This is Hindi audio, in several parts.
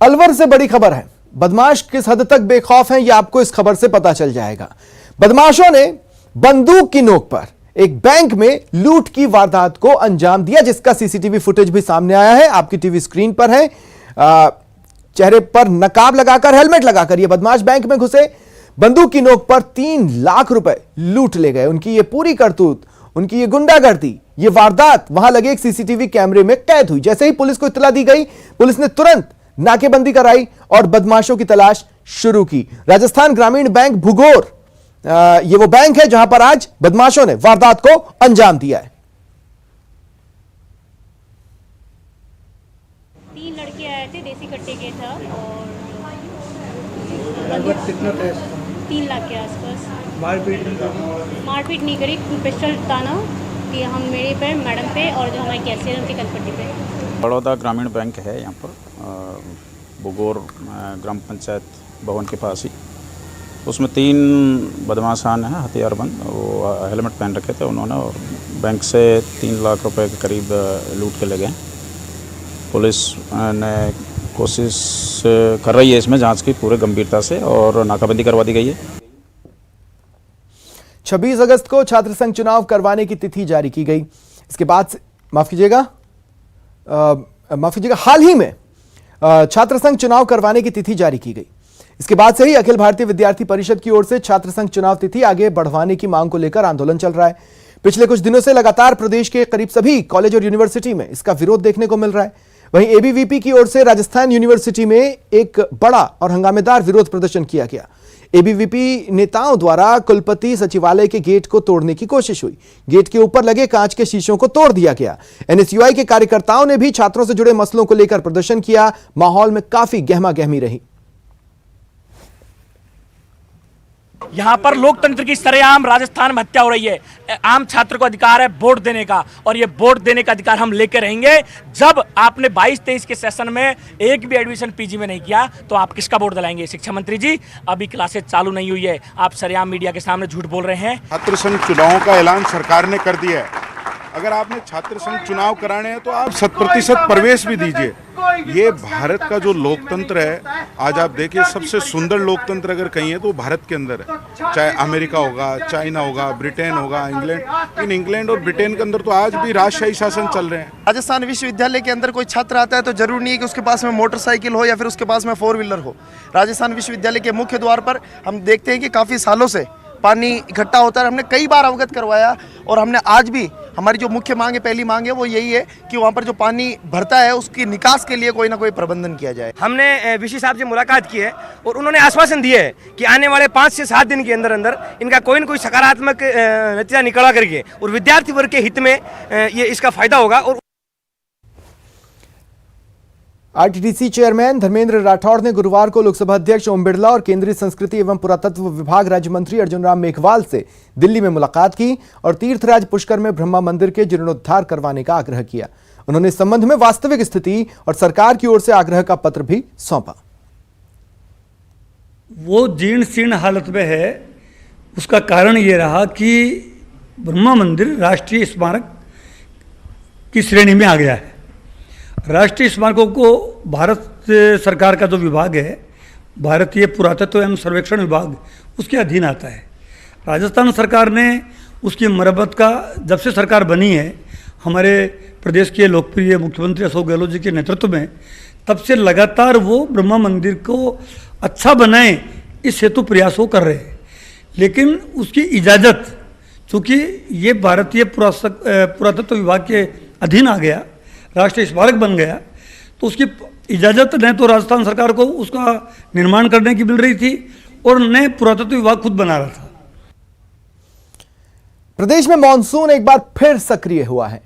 अलवर से बड़ी खबर है। बदमाश किस हद तक बेखौफ हैं, यह आपको इस खबर से पता चल जाएगा। बदमाशों ने बंदूक की नोक पर एक बैंक में लूट की वारदात को अंजाम दिया, जिसका सीसीटीवी फुटेज भी सामने आया है, आपकी टीवी स्क्रीन पर है। चेहरे पर नकाब लगाकर, हेलमेट लगाकर ये बदमाश बैंक में घुसे, बंदूक की नोक पर 3 लाख रुपए लूट ले गए। उनकी ये पूरी करतूत, उनकी ये गुंडागर्दी, ये वारदात वहां लगे एक सीसीटीवी कैमरे में कैद हुई। जैसे ही पुलिस को इत्तला दी गई, पुलिस ने तुरंत नाकेबंदी कराई और बदमाशों की तलाश शुरू की। राजस्थान ग्रामीण बैंक भुगोर, ये वो बैंक है जहां पर आज बदमाशों ने वारदात को अंजाम दिया है। 3 लड़के आए थे, देसी कट्टे के था और कितना था? 3 लाख के आसपास। मारपीट नहीं करी, पिस्टल ताना कि हम मेरे पे, मैडम पे और जो हमारे कैशियर उनके कनपट्टी पे। बड़ौदा ग्रामीण बैंक है यहाँ पर, बुगोर ग्राम पंचायत भवन के पास ही। उसमें 3 बदमाशान हैं हथियारबंद, वो हेलमेट पहन रखे थे उन्होंने, और बैंक से 3 लाख रुपए के करीब लूट के ले गए। पुलिस ने कोशिश कर रही है इसमें जांच की पूरे गंभीरता से, और नाकाबंदी करवा दी गई है। 26 अगस्त को छात्र संघ चुनाव करवाने की तिथि जारी की गई। इसके बाद माफ कीजिएगा, हाल ही में छात्र संघ चुनाव करवाने की तिथि जारी की गई। इसके बाद से ही अखिल भारतीय विद्यार्थी परिषद की ओर से छात्र संघ चुनाव तिथि आगे बढ़वाने की मांग को लेकर आंदोलन चल रहा है। पिछले कुछ दिनों से लगातार प्रदेश के करीब सभी कॉलेज और यूनिवर्सिटी में इसका विरोध देखने को मिल रहा है। वहीं एबीवीपी की ओर से राजस्थान यूनिवर्सिटी में एक बड़ा और हंगामेदार विरोध प्रदर्शन किया गया। एबीवीपी नेताओं द्वारा कुलपति सचिवालय के गेट को तोड़ने की कोशिश हुई। गेट के ऊपर लगे कांच के शीशों को तोड़ दिया गया। एनएसयूआई के कार्यकर्ताओं ने भी छात्रों से जुड़े मसलों को लेकर प्रदर्शन किया। माहौल में काफी गहमा गहमी रही। यहाँ पर लोकतंत्र की सरेआम राजस्थान में हत्या हो रही है। आम छात्र को अधिकार है वोट देने का, और ये वोट देने का अधिकार हम लेकर रहेंगे। जब आपने 22-23 के सेशन में एक भी एडमिशन पीजी में नहीं किया, तो आप किसका वोट दिलाएंगे? शिक्षा मंत्री जी, अभी क्लासेस चालू नहीं हुई है, आप सरेआम मीडिया के सामने झूठ बोल रहे हैं। छात्र संघ चुनाव का ऐलान सरकार ने कर दिया है। अगर आपने छात्र संघ चुनाव कराने हैं तो आप 100% प्रवेश भी दीजिए। ये भारत का जो लोकतंत्र है, आज आप देखिए सबसे सुंदर लोकतंत्र अगर कहीं है तो भारत के अंदर है। चाहे अमेरिका होगा, चाइना होगा, ब्रिटेन होगा, इंग्लैंड। इन इंग्लैंड और ब्रिटेन के अंदर तो आज भी राजशाही शासन चल रहे हैं। राजस्थान विश्वविद्यालय के अंदर कोई छात्र आता है तो जरूरी नहीं है कि उसके पास में मोटरसाइकिल हो या फिर उसके पास में 4 व्हीलर हो। राजस्थान विश्वविद्यालय के मुख्य द्वार पर हम देखते हैं कि काफ़ी सालों से पानी इकट्ठा होता है। हमने कई बार अवगत करवाया, और हमने आज भी, हमारी जो मुख्य मांग है, पहली मांग है वो यही है कि वहाँ पर जो पानी भरता है उसकी निकास के लिए कोई ना कोई प्रबंधन किया जाए। हमने वीसी साहब से मुलाकात की है और उन्होंने आश्वासन दिए है कि आने वाले 5 से 7 दिन के अंदर अंदर इनका कोई न कोई सकारात्मक नतीजा निकला करके, और विद्यार्थी वर्ग के हित में ये इसका फायदा होगा। और आरटीटीसी चेयरमैन धर्मेंद्र राठौड़ ने गुरुवार को लोकसभा अध्यक्ष ओम बिरला और केंद्रीय संस्कृति एवं पुरातत्व विभाग राज्य मंत्री अर्जुन राम मेघवाल से दिल्ली में मुलाकात की और तीर्थराज पुष्कर में ब्रह्मा मंदिर के जीर्णोद्धार करवाने का आग्रह किया। उन्होंने इस संबंध में वास्तविक स्थिति और सरकार की ओर से आग्रह का पत्र भी सौंपा। वो जीर्ण शीर्ण हालत में है। उसका कारण ये रहा कि ब्रह्मा मंदिर राष्ट्रीय स्मारक की श्रेणी में आ गया है। राष्ट्रीय स्मारकों को भारत सरकार का जो विभाग है, भारतीय पुरातत्व एवं सर्वेक्षण विभाग, उसके अधीन आता है। राजस्थान सरकार ने उसकी मरम्मत का, जब से सरकार बनी है हमारे प्रदेश के लोकप्रिय मुख्यमंत्री अशोक गहलोत जी के नेतृत्व में, तब से लगातार वो ब्रह्मा मंदिर को अच्छा बनाएं इस हेतु प्रयासों कर रहे हैं। लेकिन उसकी इजाज़त, चूँकि ये भारतीय पुरातत्व विभाग के अधीन आ गया, राष्ट्रीय स्मारक बन गया, तो उसकी इजाज़त न तो राजस्थान सरकार को उसका निर्माण करने की मिल रही थी और न पुरातत्व विभाग खुद बना रहा था। प्रदेश में मानसून एक बार फिर सक्रिय हुआ है।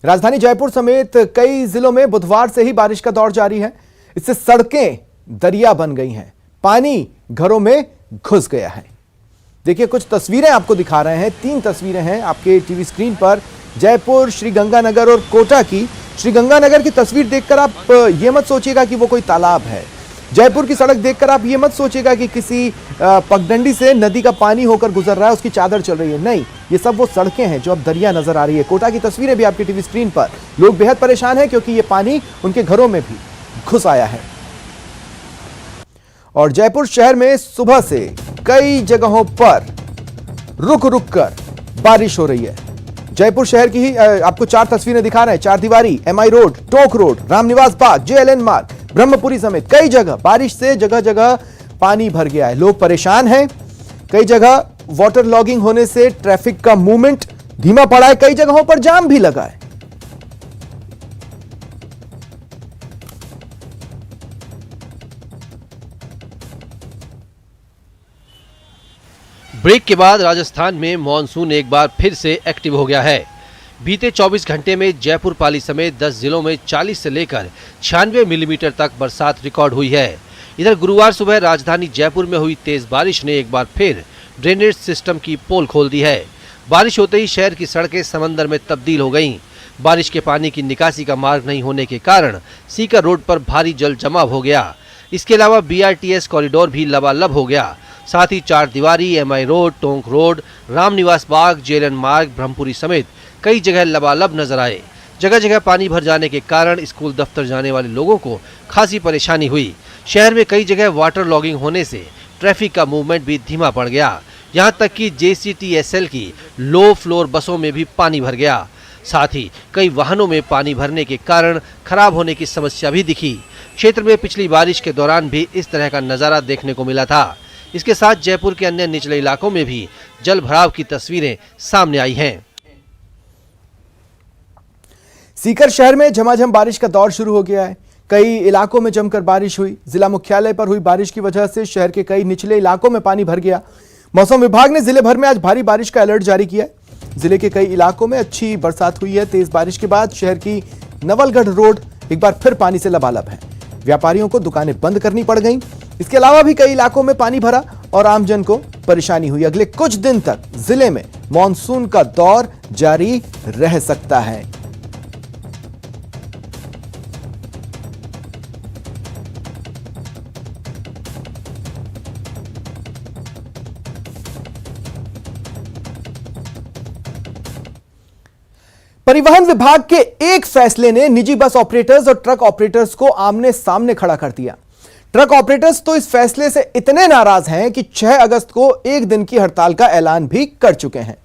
राजधानी जयपुर समेत कई जिलों में बुधवार से ही बारिश का दौर जारी है। इससे सड़कें दरिया बन गई हैं, पानी घरों में घुस गया है। देखिए, कुछ तस्वीरें आपको दिखा रहे हैं। 3 तस्वीरें हैं आपके टीवी स्क्रीन पर, जयपुर, श्रीगंगानगर और कोटा की। श्रीगंगानगर की तस्वीर देखकर आप ये मत सोचिएगा कि वो कोई तालाब है। जयपुर की सड़क देखकर आप ये मत सोचिएगा कि किसी पगडंडी से नदी का पानी होकर गुजर रहा है, उसकी चादर चल रही है। नहीं, ये सब वो सड़कें हैं जो अब दरिया नजर आ रही है। कोटा की तस्वीरें भी आपकी टीवी स्क्रीन पर। लोग बेहद परेशान हैं क्योंकि ये पानी उनके घरों में भी घुस आया है। और जयपुर शहर में सुबह से कई जगहों पर रुक रुक कर बारिश हो रही है। जयपुर शहर की ही आपको 4 तस्वीरें दिखा रहे हैं। चारदीवारी, MI road, Tonk road, Ramniwas Bagh, JLN मार्ग, ब्रह्मपुरी समेत कई जगह बारिश से जगह जगह पानी भर गया है। लोग परेशान हैं। कई जगह वाटर लॉगिंग होने से ट्रैफिक का मूवमेंट धीमा पड़ा है। कई जगहों पर जाम भी लगा है। ब्रेक के बाद राजस्थान में मॉनसून एक बार फिर से एक्टिव हो गया है। बीते 24 घंटे में जयपुर पाली समेत 10 जिलों में 40 से लेकर 96 मिलीमीटर तक बरसात रिकॉर्ड हुई है। इधर गुरुवार सुबह राजधानी जयपुर में हुई तेज बारिश ने एक बार फिर ड्रेनेज सिस्टम की पोल खोल दी है। बारिश होते ही शहर की सड़कें समंदर में तब्दील हो गईं। बारिश के पानी की निकासी का मार्ग नहीं होने के कारण सीकर रोड पर भारी जल जमाव हो गया। इसके अलावा बीआरटीएस कॉरिडोर भी लबालब हो गया। साथ ही चारदीवारी, MI road, Tonk road, Ramniwas Bagh, JLN मार्ग, ब्रह्मपुरी समेत कई जगह लबालब नजर आए। जगह जगह पानी भर जाने के कारण स्कूल दफ्तर जाने वाले लोगों को खासी परेशानी हुई। शहर में कई जगह वाटर लॉगिंग होने से ट्रैफिक का मूवमेंट भी धीमा पड़ गया। यहाँ तक कि जेसीटीएसएल की लो फ्लोर बसों में भी पानी भर गया। साथ ही कई वाहनों में पानी भरने के कारण खराब होने की समस्या भी दिखी। क्षेत्र में पिछली बारिश के दौरान भी इस तरह का नजारा देखने को मिला था। इसके साथ जयपुर के अन्य निचले इलाकों में भी जल भराव की तस्वीरें सामने आई हैं। सीकर शहर में झमाझम बारिश का दौर शुरू हो गया है। कई इलाकों में जमकर बारिश हुई। जिला मुख्यालय पर हुई बारिश की वजह से शहर के कई निचले इलाकों में पानी भर गया। मौसम विभाग ने जिले भर में आज भारी बारिश का अलर्ट जारी किया है। जिले के कई इलाकों में अच्छी बरसात हुई है। तेज बारिश के बाद शहर की नवलगढ़ रोड एक बार फिर पानी से लबालब है। व्यापारियों को दुकानें बंद करनी पड़ गईं। इसके अलावा भी कई इलाकों में पानी भरा और आमजन को परेशानी हुई। अगले कुछ दिन तक जिले में मॉनसून का दौर जारी रह सकता है। परिवहन विभाग के एक फैसले ने निजी बस ऑपरेटर्स और ट्रक ऑपरेटर्स को आमने सामने खड़ा कर दिया। ट्रक ऑपरेटर्स तो इस फैसले से इतने नाराज हैं कि 6 अगस्त को एक दिन की हड़ताल का ऐलान भी कर चुके हैं।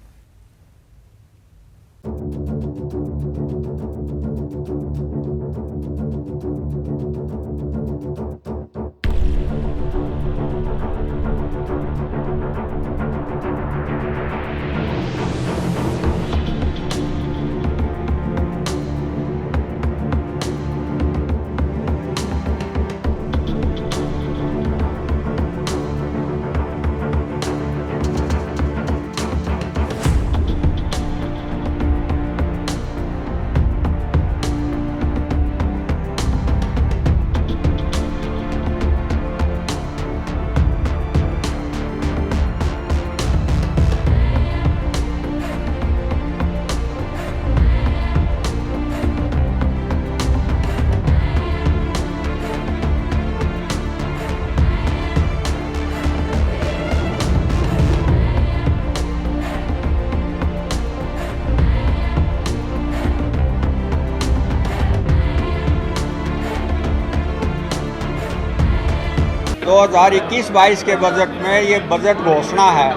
दो 2021-22 के बजट में ये बजट घोषणा है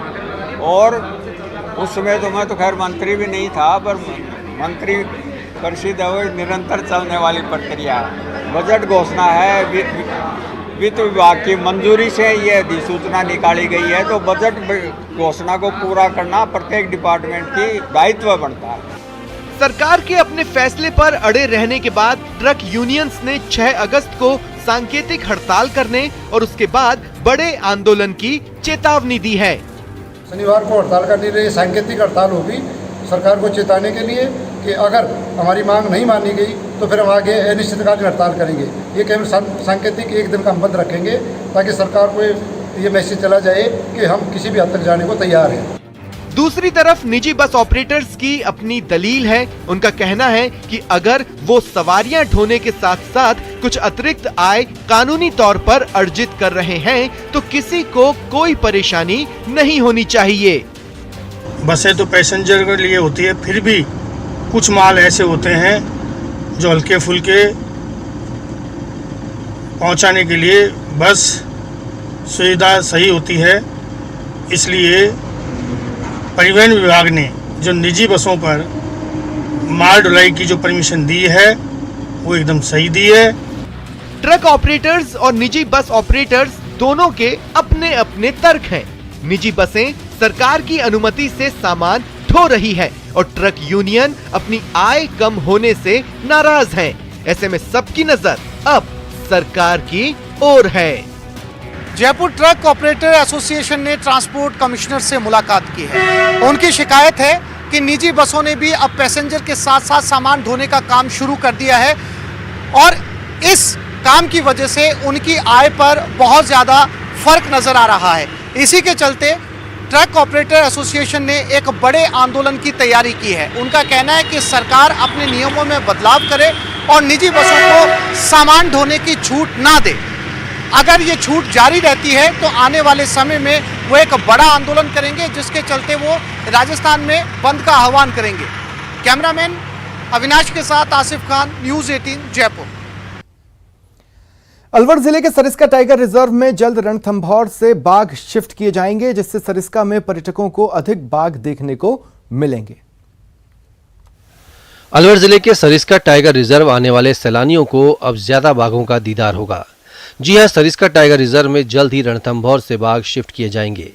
और उस समय तो मैं तो खैर मंत्री भी नहीं था, पर मंत्री परिषद है वो निरंतर चलने वाली प्रक्रिया है। बजट घोषणा है, वित्त विभाग की मंजूरी से ये अधिसूचना निकाली गई है, तो बजट घोषणा को पूरा करना प्रत्येक डिपार्टमेंट की दायित्व बनता है। सरकार के अपने फैसले पर अड़े रहने के बाद ट्रक यूनियंस ने 6 अगस्त को सांकेतिक हड़ताल करने और उसके बाद बड़े आंदोलन की चेतावनी दी है। शनिवार को हड़ताल का निर्णय सांकेतिक हड़ताल होगी, सरकार को चेताने के लिए कि अगर हमारी मांग नहीं मानी गई तो फिर हम आगे अनिश्चितकालीन हड़ताल करेंगे। ये केवल सांकेतिक एक दिन का हम बंद रखेंगे ताकि सरकार को ये मैसेज चला जाए कि हम किसी भी हद तक जाने को तैयार हैं। दूसरी तरफ निजी बस ऑपरेटर्स की अपनी दलील है। उनका कहना है कि अगर वो सवारियां ढोने के साथ साथ कुछ अतिरिक्त आय कानूनी तौर पर अर्जित कर रहे हैं तो किसी को कोई परेशानी नहीं होनी चाहिए। बसें तो पैसेंजर के लिए होती है, फिर भी कुछ माल ऐसे होते हैं जो हल्के फुल्के पहुंचाने के लिए बस सुविधा सही होती है। इसलिए परिवहन विभाग ने जो निजी बसों पर माल ढुलाई की जो परमिशन दी है वो एकदम सही दी है। ट्रक ऑपरेटर्स और निजी बस ऑपरेटर्स दोनों के अपने अपने तर्क हैं। निजी बसें सरकार की अनुमति से सामान ढो रही है और ट्रक यूनियन अपनी आय कम होने से नाराज हैं। ऐसे में सबकी नजर अब सरकार की ओर है। जयपुर ट्रक ऑपरेटर एसोसिएशन ने ट्रांसपोर्ट कमिश्नर से मुलाकात की है। उनकी शिकायत है कि निजी बसों ने भी अब पैसेंजर के साथ साथ सामान ढोने का काम शुरू कर दिया है और इस काम की वजह से उनकी आय पर बहुत ज़्यादा फर्क नज़र आ रहा है। इसी के चलते ट्रक ऑपरेटर एसोसिएशन ने एक बड़े आंदोलन की तैयारी की है। उनका कहना है कि सरकार अपने नियमों में बदलाव करे और निजी बसों को सामान ढोने की छूट ना दे। अगर ये छूट जारी रहती है तो आने वाले समय में वो एक बड़ा आंदोलन करेंगे, जिसके चलते वो राजस्थान में बंद का आह्वान करेंगे। कैमरामैन अविनाश के साथ आसिफ खान, न्यूज़ 18 जयपुर। अलवर जिले के सरिस्का टाइगर रिजर्व में जल्द रणथंभौर से बाघ शिफ्ट किए जाएंगे, जिससे सरिस्का में पर्यटकों को अधिक बाघ देखने को मिलेंगे। अलवर जिले के सरिस्का टाइगर रिजर्व आने वाले सैलानियों को अब ज्यादा बाघों का दीदार होगा। जी हां, सरिस्का टाइगर रिजर्व में जल्द ही रणथंभौर से बाघ शिफ्ट किए जाएंगे।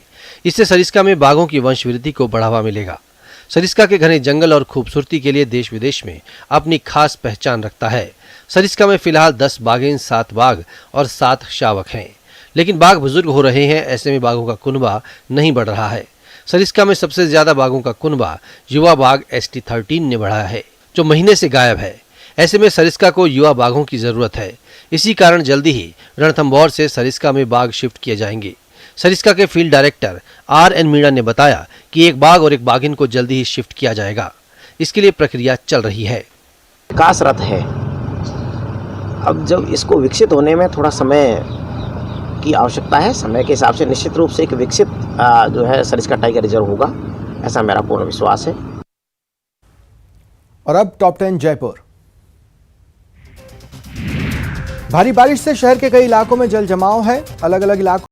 इससे सरिस्का में बाघों की वंशवृद्धि को बढ़ावा मिलेगा। सरिस्का के घने जंगल और खूबसूरती के लिए देश विदेश में अपनी खास पहचान रखता है। सरिस्का में फिलहाल 10 बाघें, 7 बाघ और 7 शावक हैं, लेकिन बाघ बुजुर्ग हो रहे हैं। ऐसे में बाघों का कुनबा नहीं बढ़ रहा है। सरिस्का में सबसे ज्यादा बाघों का कुनबा युवा बाघ ST13 ने बढ़ाया है, जो महीने से गायब है। ऐसे में सरिस्का को युवा बाघों की जरूरत है। इसी कारण जल्दी ही रणथंभौर से सरिस्का में बाघ शिफ्ट किए जाएंगे। सरिस्का के फील्ड डायरेक्टर RN मीणा ने बताया कि एक बाघ और एक बाघिन को जल्दी ही शिफ्ट किया जाएगा। इसके लिए प्रक्रिया चल रही है। विकासरत है। अब जब इसको विकसित होने में थोड़ा समय की आवश्यकता है, समय के हिसाब से निश्चित रूप से एक विकसित जो है सरिस्का टाइगर रिजर्व होगा, ऐसा मेरा पूर्ण विश्वास है। और अब टॉप 10 जयपुर। भारी बारिश से शहर के कई इलाकों में जल जमाव है। अलग अलग इलाकों